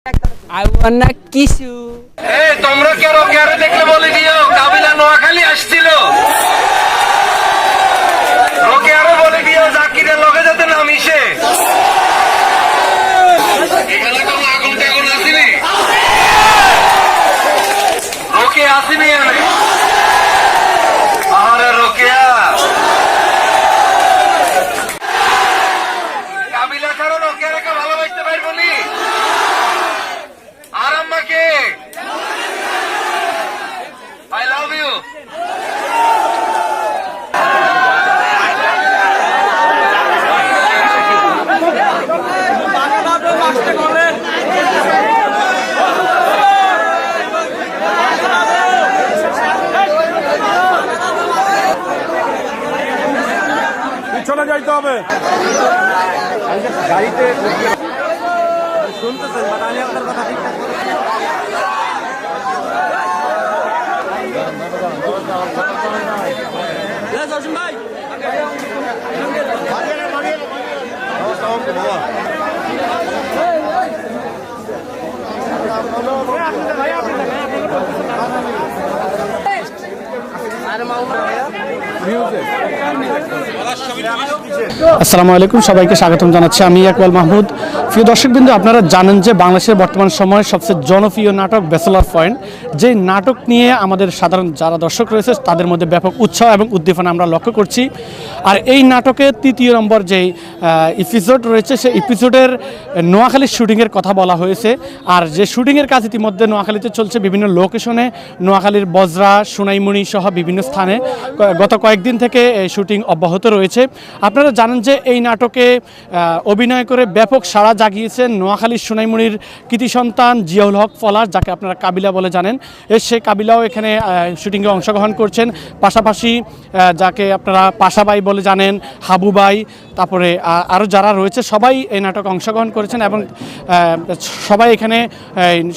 I wanna kiss you. এই তোমরা কেন কেন দেখলে বলে দিও কাবিলা নোয়াখালী আসছিল। ওকে আরো বলে দিও জাকিরের লগে যাতে না মিশে। এখানে কোনো আগুন টাগুন আসেনি। ওকে আসেনি আমি। আরে রোকেয়া কাবিলা ছাড়া রোকেয়াকে ভালোবাসতে পারবো নি। আর আম্মাকে I love you. পিছনে যাইতে হবে গাড়িতে শুনতেছেন মানে আমি আপনার কথা ঠিকঠাক ভাই আসসালামু আলাইকুম, সবাইকে স্বাগতম জানাচ্ছি। আমি ইকবাল মাহমুদ। প্রিয় দর্শকবৃন্দ, আপনারা জানেন যে বাংলাদেশের বর্তমান সময়ে সবচেয়ে জনপ্রিয় নাটক ব্যাচেলর পয়েন্ট, যে নাটক নিয়ে আমাদের সাধারণ যারা দর্শক রয়েছে তাদের মধ্যে ব্যাপক উৎসাহ এবং উদ্দীপনা আমরা লক্ষ্য করছি। আর এই নাটকের তৃতীয় নম্বর যে এপিসোড রয়েছে সেই এপিসোডের নোয়াখালীর শুটিংয়ের কথা বলা হয়েছে। আর যে শুটিংয়ের কাজ ইতিমধ্যে নোয়াখালীতে চলছে বিভিন্ন লোকেশনে, নোয়াখালীর বজরা, সোনাইমুড়ি সহ বিভিন্ন স্থানে গত কয়েকদিন থেকে শুটিং অব্যাহত রয়েছে। আপনারা জানেন যে এই নাটকে অভিনয় করে ব্যাপক সাড়া জাগিয়েছেন নোয়াখালীর সোনাইমুড়ির কৃতি সন্তান জিয়াউল হক পলাশ, যাকে আপনারা কাবিলা বলে জানেন। সে কাবিলাও এখানে শুটিংয়ে অংশগ্রহণ করছেন। পাশাপাশি যাকে আপনারা পাশাবাই বলে জানেন, হাবুবাই, তারপরে আরও যারা রয়েছে সবাই এই নাটকে অংশগ্রহণ করেছেন এবং সবাই এখানে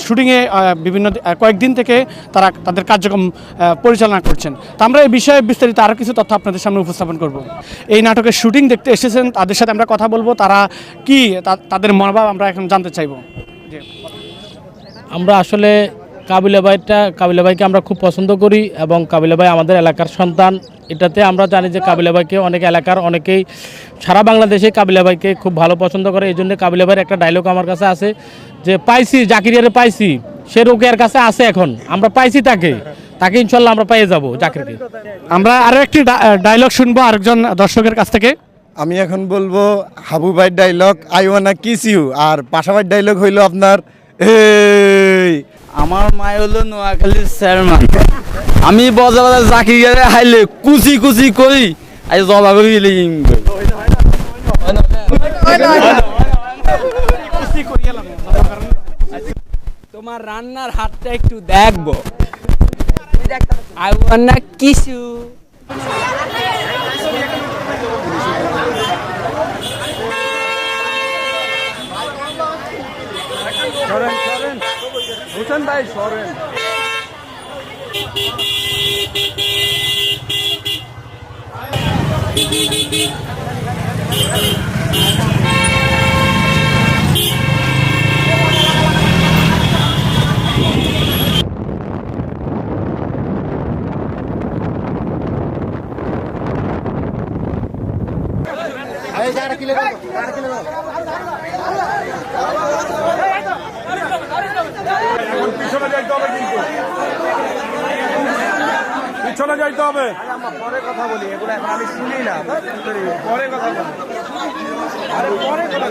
শুটিংয়ে বিভিন্ন কয়েকদিন থেকে তারা তাদের কার্যক্রম পরিচালনা করছেন। তো আমরা এই বিষয়ে বিস্তারিত আরও কিছু তথ্য আপনাদের সামনে উপস্থাপন করব। এই নাটকের শুটিং দেখতে এসেছেন তাদের সাথে আমরা কথা বলবো, তারা কি তাদের মনোভাব আমরা এখন জানতে চাইব। আমরা আসলে কাবিলা ভাইকে আমরা খুব পছন্দ করি এবং কাবিলা ভাই আমাদের এলাকার সন্তান। এটাতে আমরা জানি যে কাবিলা ভাইকে অনেক এলাকার অনেকেই সারা বাংলাদেশে কাবিলা ভাইকে খুব ভালো পছন্দ করে। এই জন্য কাবিলা ভাইয়ের একটা ডায়লগ আমার কাছে আছে যে পাইছি জাকিরিয়ারে পাইছি, সে রোকেয়ার কাছে আছে, এখন আমরা পাইছি তাকে ইনশাল্লাহ আমরা পেয়ে যাব জাকিরকে। আমরা আরও একটি ডায়লগ শুনবো আরেকজন দর্শকের কাছ থেকে। আমি এখন বলবো হাবু ভাইয়ের dialogue I wanna kiss you, আর পাশাপাশি ডায়লগ হইলো আপনার এই আমার মায় হলো নোয়াখালীর চেয়ারম্যান। আমি বজা জাকির গেলে হাইলে কুচি কুচি করি আজ জবা করি তোমার রান্নার হাতটা একটু দেখবো। I wanna kiss you. Hossain ভাই সরেন। পিছনে যাইতে হবে কিন্তু পিছনে যাইতে হবে। পরে কথা বলি, এগুলো এখন আমি শুনি না, পরে কথা বলি। আরে পরে কথা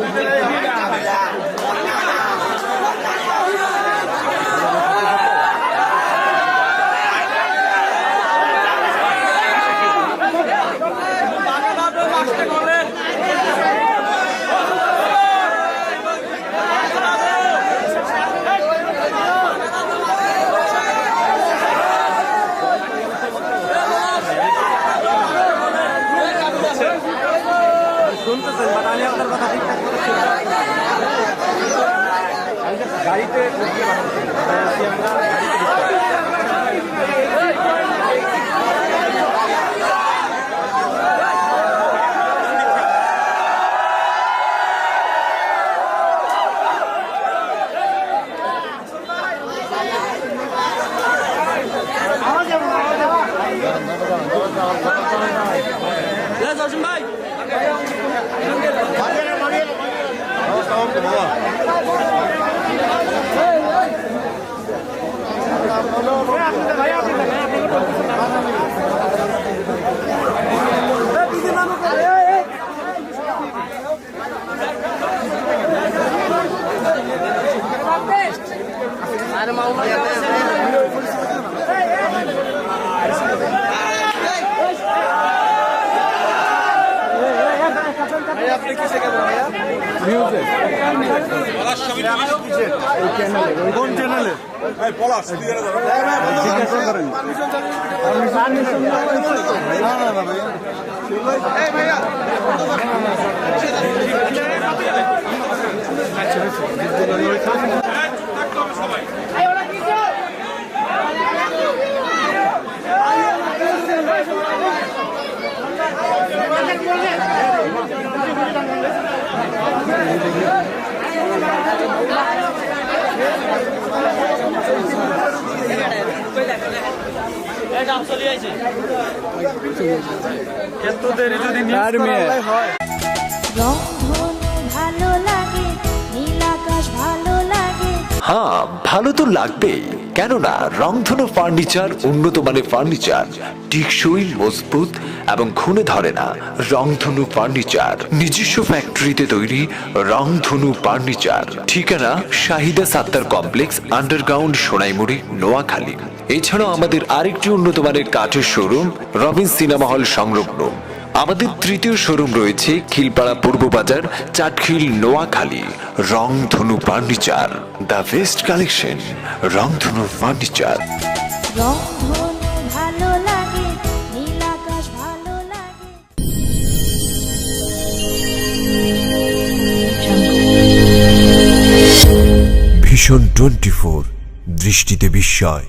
শুনতেছেন মানে আমি আপনার কথা ঠিকঠাক গাড়িতে আপনি কিসে গেলেন ভাইয়া? কোন চ্যানেলে? এত দেরি যদি হয় রংধনু ভালো লাগে, নীল আকাশ ভালো লাগে। হ্যাঁ, ভালো তো লাগবেই, কেননা রংধনু ফার্নিচার উন্নত মানের ফার্নিচার, টিকসই, মজবুত এবং ঘুণে ধরে না। রংধনু ফার্নিচার নিজস্ব ফ্যাক্টরিতে তৈরি। রংধনু ফার্নিচার, ঠিকানা শাহিদা সাত্তার কমপ্লেক্স, আন্ডারগ্রাউন্ড, সোনাইমুড়ি, নোয়াখালী। এছাড়াও আমাদের আরেকটি উন্নত মানের কাঠের শোরুম রবিন সিনেমা হল সংলগ্ন। আমাদের তৃতীয় শোরুম রয়েছে খিলপাড়া পূর্ব বাজার, চাটখিল, নোয়াখালী। রংধনু ফার্নিচার, দ্য বেস্ট কালেকশন। রংধনু ফার্নিচার। রংধনু ভালো লাগে, নীল আকাশ ভালো লাগে। ভিশন 24, দৃষ্টিতে বিস্ময়।